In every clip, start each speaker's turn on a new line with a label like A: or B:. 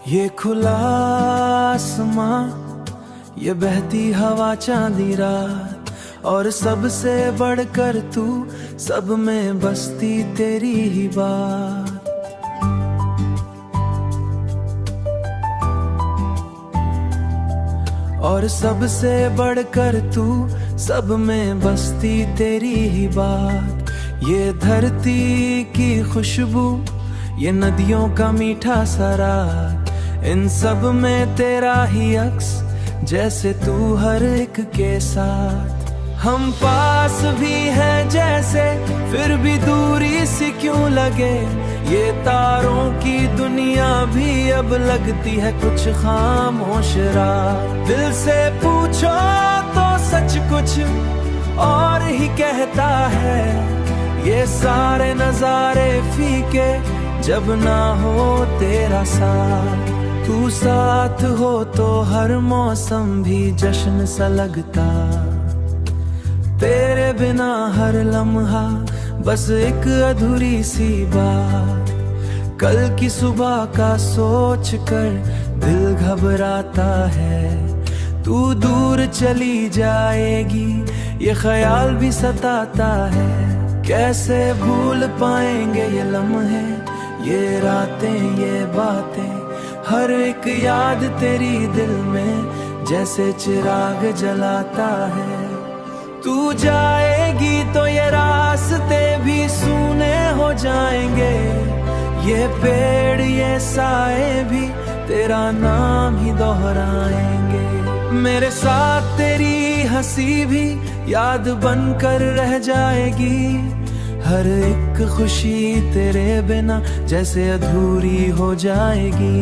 A: ये खुला आसमां, ये बहती हवा, चांदी रात, और सबसे बढ़कर तू, सब में बसती तेरी ही बात। और सबसे बढ़कर तू, सब में बसती तेरी ही बात। ये धरती की खुशबू, ये नदियों का मीठा सा रात, इन सब में तेरा ही अक्स, जैसे तू हर एक के साथ। हम पास भी हैं जैसे, फिर भी दूरी सी क्यों लगे। ये तारों की दुनिया भी अब लगती है कुछ खामोश रात। दिल से पूछो तो सच कुछ और ही कहता है। ये सारे नजारे फीके जब ना हो तेरा साथ। तू साथ हो तो हर मौसम भी जश्न सा लगता। तेरे बिना हर लम्हा बस एक अधूरी सी बात। कल की सुबह का सोच कर दिल घबराता है। तू दूर चली जाएगी ये ख्याल भी सताता है। कैसे भूल पाएंगे ये लम्हे, ये रातें, ये बातें, हर एक याद तेरी दिल में जैसे चिराग जलाता है। तू जाएगी तो ये रास्ते भी सूने हो जाएंगे। ये पेड़, ये साए भी तेरा नाम ही दोहराएंगे। मेरे साथ तेरी हंसी भी याद बनकर रह जाएगी। हर एक खुशी तेरे बिना जैसे अधूरी हो जाएगी।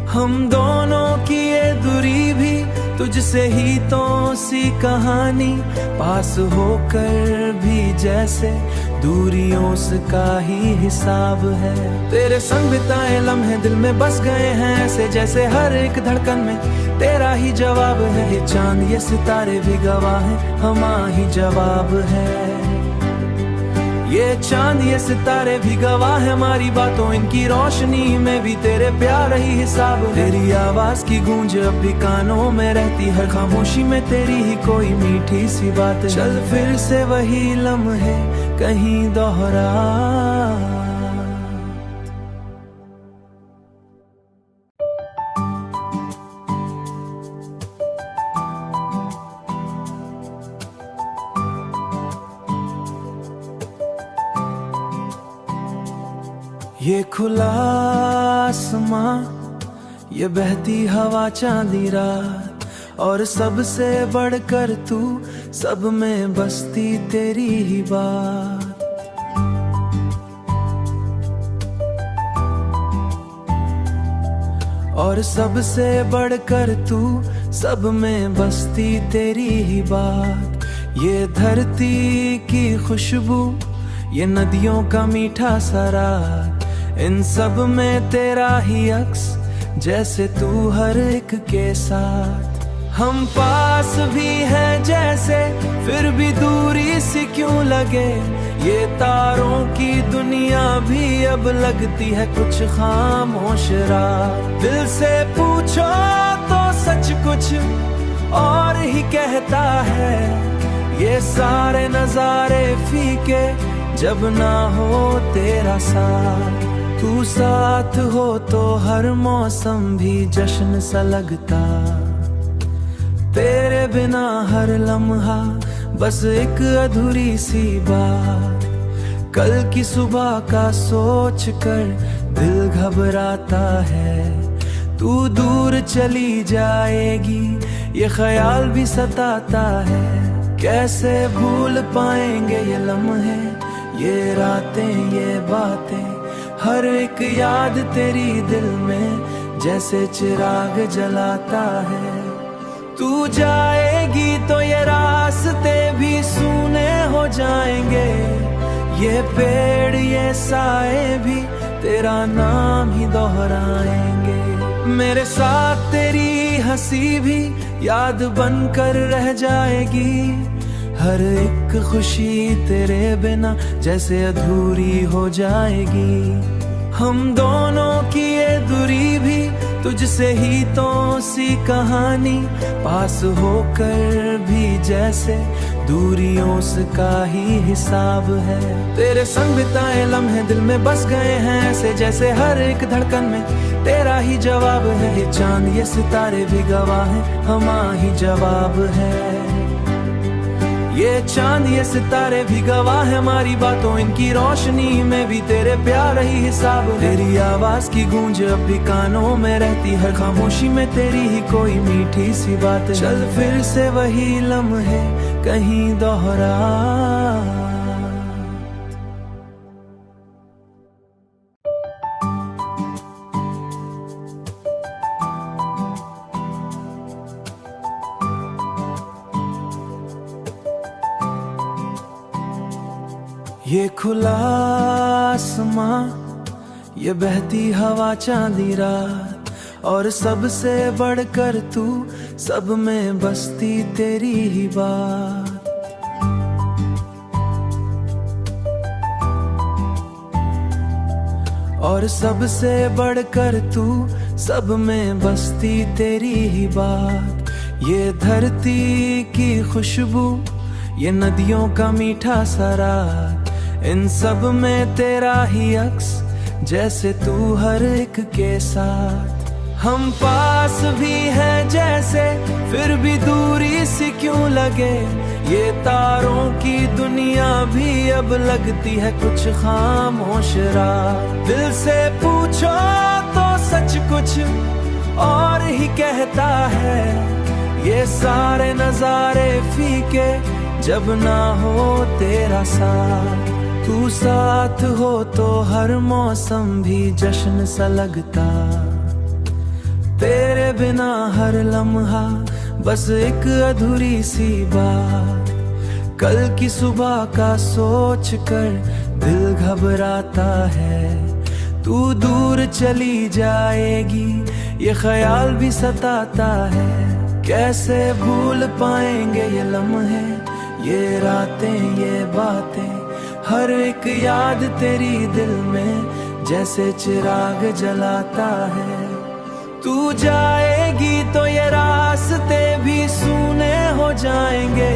A: हम दोनों की ये दूरी भी तुझसे ही तो सी कहानी। पास होकर भी जैसे दूरियों का ही हिसाब है। तेरे संग बिताए लम्हे दिल में बस गए हैं ऐसे, जैसे हर एक धड़कन में तेरा ही जवाब है। ये चांद, ये सितारे भी गवाह हैं, हमारा ही जवाब है। ये चांद, ये सितारे भी गवाह है हमारी बातों, इनकी रोशनी में भी तेरे प्यार ही हिसाब। तेरी आवाज की गूंज अब भी कानों में रहती, हर खामोशी में तेरी ही कोई मीठी सी बात। चल फिर से वही लम्हे कहीं दोहरा। ये खुला आसमां, ये बहती हवा, चांदी रात, और सबसे बढ़कर तू, सब में बसती तेरी ही बात। और सबसे बढ़कर तू, सब में बसती तेरी ही बात। ये धरती की खुशबू, ये नदियों का मीठा सा रात, इन सब में तेरा ही अक्स, जैसे तू हर एक के साथ। हम पास भी हैं जैसे, फिर भी दूरी सी क्यों लगे। ये तारों की दुनिया भी अब लगती है कुछ खामोश रात। दिल से पूछो तो सच कुछ और ही कहता है। ये सारे नजारे फीके जब ना हो तेरा साथ। तू साथ हो तो हर मौसम भी जश्न सा लगता। तेरे बिना हर लम्हा बस एक अधूरी सी बात। कल की सुबह का सोच कर दिल घबराता है। तू दूर चली जाएगी ये ख्याल भी सताता है। कैसे भूल पाएंगे ये लम्हे, ये रातें, ये बातें, हर एक याद तेरी दिल में जैसे चिराग जलाता है। तू जाएगी तो ये रास्ते भी सूने हो जाएंगे। ये पेड़, ये साए भी तेरा नाम ही दोहराएंगे। मेरे साथ तेरी हंसी भी याद बनकर रह जाएगी। हर एक खुशी तेरे बिना जैसे अधूरी हो जाएगी। हम दोनों की ये दूरी भी तुझसे ही तो सी कहानी, पास होकर भी जैसे दूरियों का ही हिसाब है। तेरे संग बिताए लम्हे दिल में बस गए हैं ऐसे, जैसे हर एक धड़कन में तेरा ही जवाब है। ये चांद ये सितारे भी गवाह हैं, हमारा ही जवाब है। ये चांद ये सितारे भी गवाह है हमारी बातों, इनकी रोशनी में भी तेरे प्यार ही हिसाब। तेरी आवाज की गूंज अब भी कानों में रहती, हर खामोशी में तेरी ही कोई मीठी सी बात। चल फिर से वही लम्हे कहीं दोहरा। ये खुला आसमां, ये बहती हवा, चांदी रात, और सबसे बढ़कर तू, सब में बसती तेरी ही बात। और सबसे बढ़कर तू, सब में बसती तेरी ही बात। ये धरती की खुशबू, ये नदियों का मीठा सा रात, इन सब में तेरा ही अक्स, जैसे तू हर एक के साथ। हम पास भी हैं जैसे, फिर भी दूरी सी क्यों लगे। ये तारों की दुनिया भी अब लगती है कुछ खामोश रात। दिल से पूछो तो सच कुछ और ही कहता है। ये सारे नजारे फीके जब ना हो तेरा साथ। तू साथ हो तो हर मौसम भी जश्न सा लगता। तेरे बिना हर लम्हा बस एक अधूरी सी बात। कल की सुबह का सोच कर दिल घबराता है। तू दूर चली जाएगी ये ख्याल भी सताता है। कैसे भूल पाएंगे ये लम्हे, ये रातें, ये बातें। हर एक याद तेरी दिल में जैसे चिराग जलाता है। तू जाएगी तो ये रास्ते भी सूने हो जाएंगे।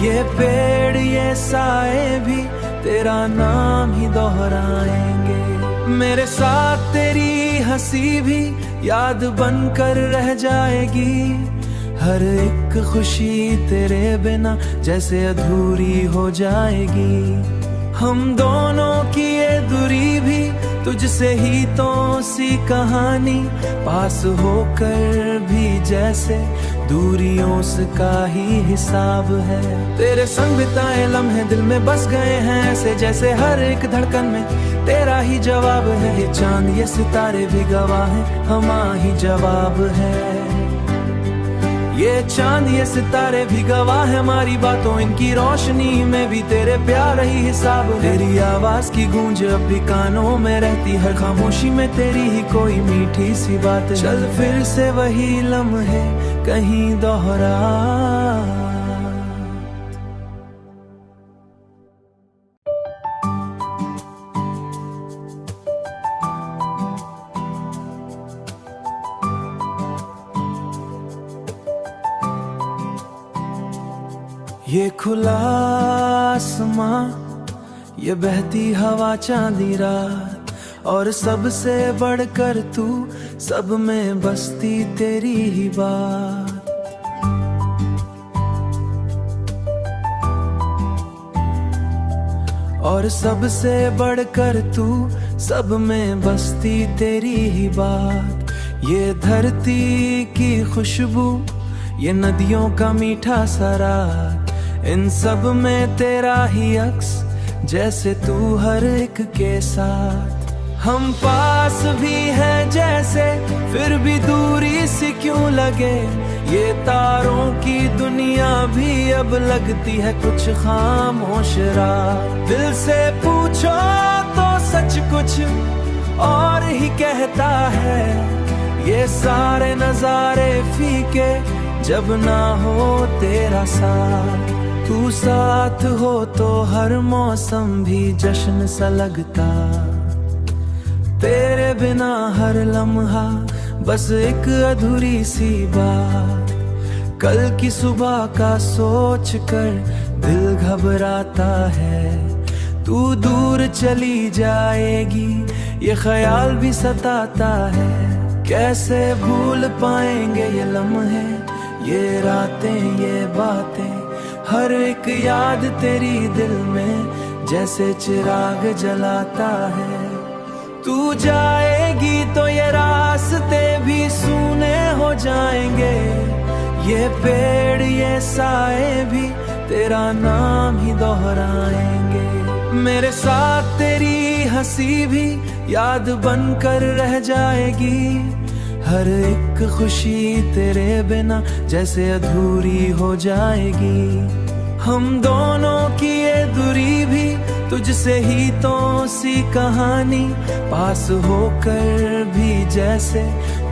A: ये पेड़ ये साए भी तेरा नाम ही दोहराएंगे। मेरे साथ तेरी हंसी भी याद बनकर रह जाएगी। हर एक खुशी तेरे बिना जैसे अधूरी हो जाएगी। हम दोनों की ये दूरी भी तुझसे ही तो सी कहानी, पास होकर भी जैसे दूरियों का ही हिसाब है। तेरे संग बिताए लम्हे दिल में बस गए हैं ऐसे, जैसे हर एक धड़कन में तेरा ही जवाब है। ये चांद ये सितारे भी गवाह हैं, हमारा ही जवाब है। ये चांद ये सितारे भी गवाह है हमारी बातों, इनकी रोशनी में भी तेरे प्यार ही हिसाब। तेरी आवाज की गूंज अब भी कानों में रहती, हर खामोशी में तेरी ही कोई मीठी सी बात। चल फिर से वही लम्हे कहीं दोहरा। ये खुला आसमां, ये बहती हवा, चांदी रात, और सबसे बढ़कर तू, सब में बसती तेरी ही बात। और सबसे बढ़कर तू, सब में बसती तेरी ही बात। ये धरती की खुशबू, ये नदियों का मीठा सा रात, इन सब में तेरा ही अक्स, जैसे तू हर एक के साथ। हम पास भी हैं जैसे, फिर भी दूरी सी क्यों लगे। ये तारों की दुनिया भी अब लगती है कुछ खामोश रात। दिल से पूछो तो सच कुछ और ही कहता है। ये सारे नजारे फीके जब ना हो तेरा साथ। तू साथ हो तो हर मौसम भी जश्न सा लगता। तेरे बिना हर लम्हा बस एक अधूरी सी बात। कल की सुबह का सोच कर दिल घबराता है। तू दूर चली जाएगी ये ख्याल भी सताता है। कैसे भूल पाएंगे ये लम्हे, ये रातें, ये बातें। हर एक याद तेरी दिल में जैसे चिराग जलाता है। तू जाएगी तो ये रास्ते भी सूने हो जाएंगे। ये पेड़, ये साए भी तेरा नाम ही दोहराएंगे। मेरे साथ तेरी हंसी भी याद बनकर रह जाएगी। हर एक खुशी तेरे बिना जैसे अधूरी हो जाएगी। हम दोनों की ये दूरी भी तुझसे ही तो सी कहानी। पास होकर भी जैसे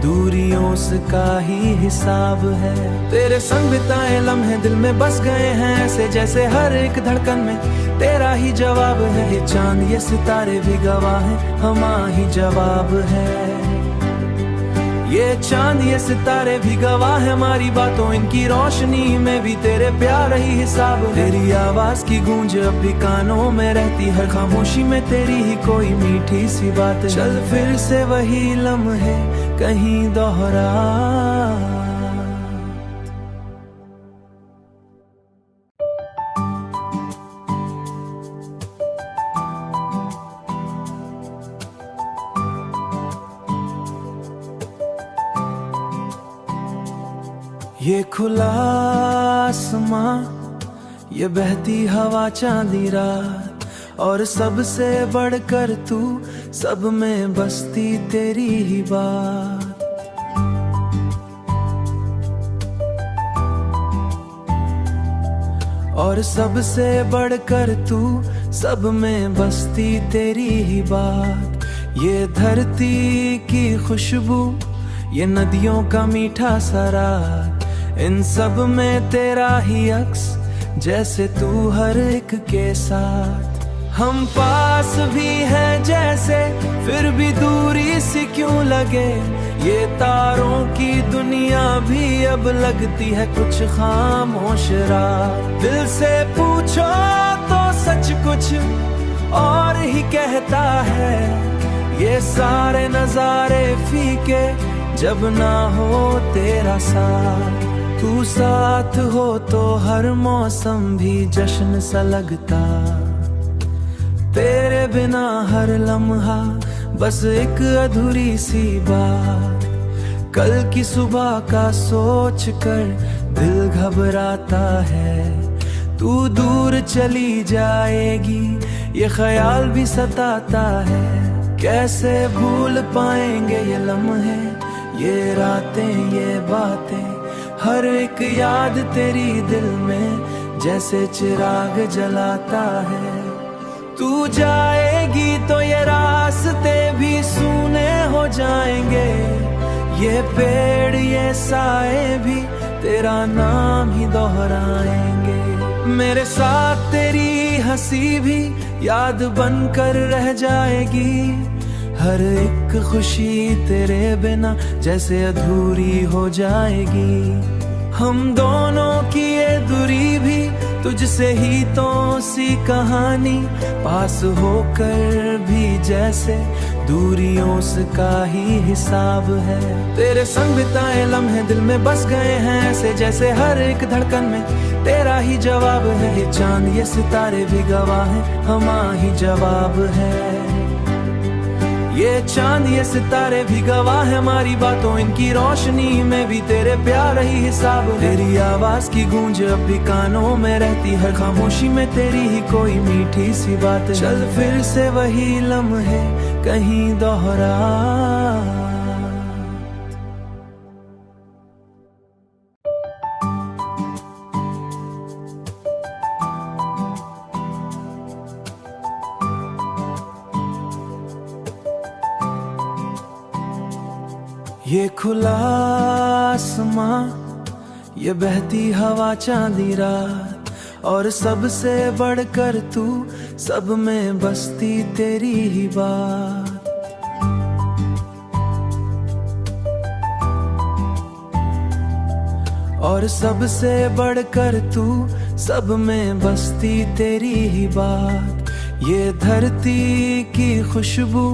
A: दूरियों का ही हिसाब है। तेरे संग बिताए लम्हे दिल में बस गए हैं ऐसे, जैसे हर एक धड़कन में तेरा ही जवाब है। ये चांद, ये सितारे भी गवाह हैं, हमारा ही जवाब है। ये चांद, ये सितारे भी गवाह है हमारी बातों। इनकी रोशनी में भी तेरे प्यार ही हिसाब। तेरी आवाज की गूंज अब भी कानों में रहती। हर खामोशी में तेरी ही कोई मीठी सी बात। चल फिर से वही लम्हे कहीं दोहरा। ये खुला आसमां, ये बहती हवा, चांदी रात, और सबसे बढ़कर तू, सब में बसती तेरी ही बात। और सबसे बढ़कर तू, सब में बसती तेरी ही बात। ये धरती की खुशबू, ये नदियों का मीठा सा रात, इन सब में तेरा ही अक्स, जैसे तू हर एक के साथ। हम पास भी हैं जैसे, फिर भी दूरी सी क्यों लगे। ये तारों की दुनिया भी अब लगती है कुछ खामोश रात। दिल से पूछो तो सच कुछ और ही कहता है। ये सारे नजारे फीके जब ना हो तेरा साथ। तू साथ हो तो हर मौसम भी जश्न सा लगता। तेरे बिना हर लम्हा बस एक अधूरी सी बात। कल की सुबह का सोच कर दिल घबराता है। तू दूर चली जाएगी ये ख्याल भी सताता है। कैसे भूल पाएंगे ये लम्हे, ये रातें, ये बातें। हर एक याद तेरी दिल में जैसे चिराग जलाता है। तू जाएगी तो ये रास्ते भी सूने हो जाएंगे। ये पेड़, ये साए भी तेरा नाम ही दोहराएंगे। मेरे साथ तेरी हंसी भी याद बनकर रह जाएगी। हर एक खुशी तेरे बिना जैसे अधूरी हो जाएगी। हम दोनों की ये दूरी भी तुझसे ही तो सी कहानी। पास होकर भी जैसे दूरियों का ही हिसाब है। तेरे संग बिताए लम्हे दिल में बस गए हैं ऐसे, जैसे हर एक धड़कन में तेरा ही जवाब है। ये चांद, ये सितारे भी गवाह हैं, हमारा ही जवाब है। ये चांद, ये सितारे भी गवाह है हमारी बातों। इनकी रोशनी में भी तेरे प्यार ही हिसाब। तेरी आवाज की गूंज अब भी कानों में रहती। हर खामोशी में तेरी ही कोई मीठी सी बात। चल फिर से वही लम्हे कहीं दोहरा। ये खुला आसमां, ये बहती हवा, चांदी रात, और सबसे बढ़कर तू, सब में बसती तेरी ही बात। और सबसे बढ़कर तू सब में बसती तेरी ही बात। ये धरती की खुशबू,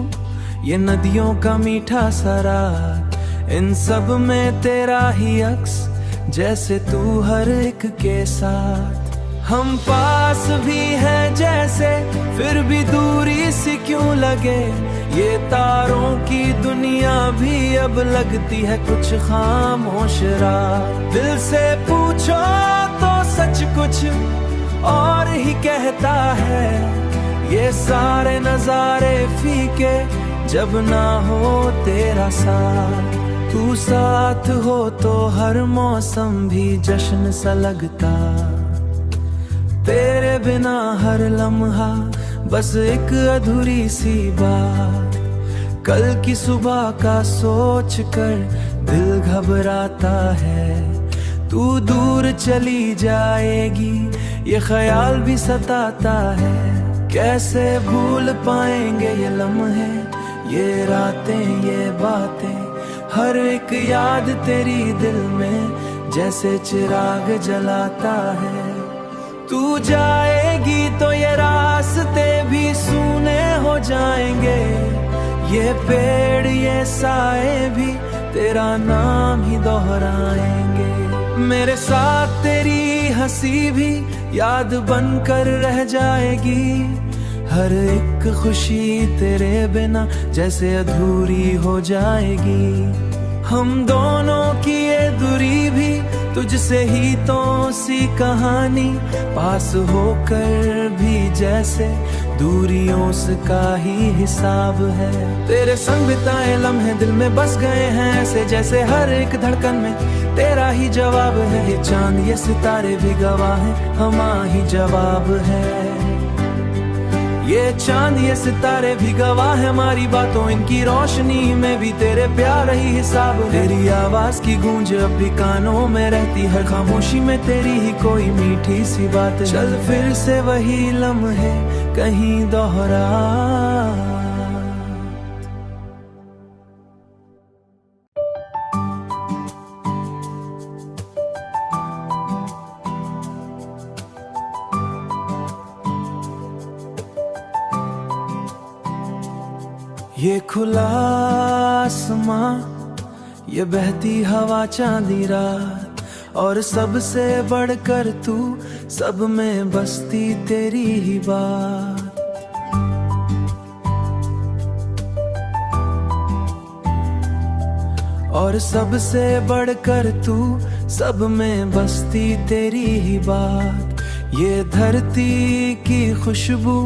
A: ये नदियों का मीठा सा राग, इन सब में तेरा ही अक्स, जैसे तू हर एक के साथ। हम पास भी हैं जैसे, फिर भी दूरी सी क्यों लगे। ये तारों की दुनिया भी अब लगती है कुछ खामोश रात। दिल से पूछो तो सच कुछ और ही कहता है। ये सारे नजारे फीके जब ना हो तेरा साथ। तू साथ हो तो हर मौसम भी जश्न सा लगता। तेरे बिना हर लम्हा बस एक अधूरी सी बात। कल की सुबह का सोच कर दिल घबराता है। तू दूर चली जाएगी ये ख्याल भी सताता है। कैसे भूल पाएंगे ये लम्हे, ये रातें, ये बातें। हर एक याद तेरी दिल में जैसे चिराग जलाता है। तू जाएगी तो ये रास्ते भी सूने हो जाएंगे। ये पेड़, ये साए भी तेरा नाम ही दोहराएंगे। मेरे साथ तेरी हंसी भी याद बनकर रह जाएगी। हर एक खुशी तेरे बिना जैसे अधूरी हो जाएगी। हम दोनों की ये दूरी भी तुझसे ही तो सी कहानी। पास होकर भी जैसे दूरियों का ही हिसाब है। तेरे संग बिताए लम्हे दिल में बस गए हैं ऐसे, जैसे हर एक धड़कन में तेरा ही जवाब है। ये चांद, ये सितारे भी गवाह हैं, हमारा ही जवाब है। ये चांद, ये सितारे भी गवाह है हमारी बातों। इनकी रोशनी में भी तेरे प्यार ही हिसाब। तेरी आवाज की गूंज अब भी कानों में रहती। हर खामोशी में तेरी ही कोई मीठी सी बात। चल फिर से वही लम्हे कहीं दोहरा। ये खुला आसमां, ये बहती हवा, चांदी रात, और सबसे बढ़कर तू सब में बसती तेरी ही बात। और सबसे बढ़कर तू सब में बसती तेरी ही बात। ये धरती की खुशबू,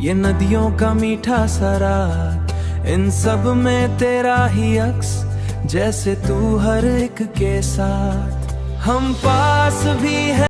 A: ये नदियों का मीठा सा राग, इन सब में तेरा ही अक्स, जैसे तू हर एक के साथ। हम पास भी हैं